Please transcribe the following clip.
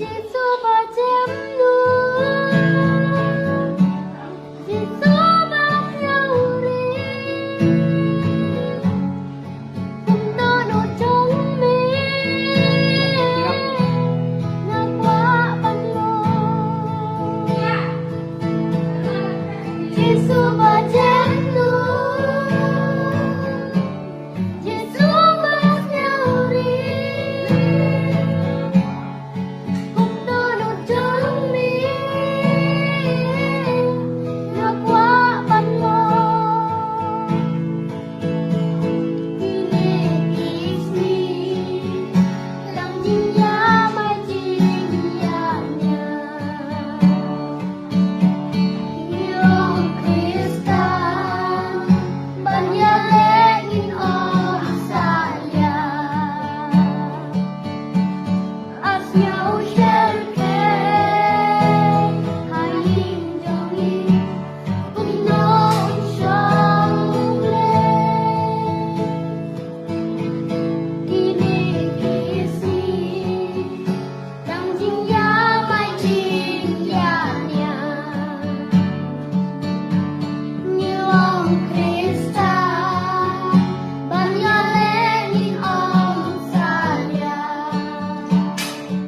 Giêsu và chém đuối, Giêsu bác nhau đi, cùng ta nốt trong mi, ngã qua bằng lòng. Giêsu và chém đuối, Giêsu bác nhau đi, cùng ta nốt trong mi, ngã qua bằng lòng. Kini-kini lang jinya mai jinyanya, Ngayong Kristan banyalengin ang saya, asya usyerke hayin jongi Panginoon siyang muli. Kinikisi ng jinya may jinya niya, Ngayong Kristan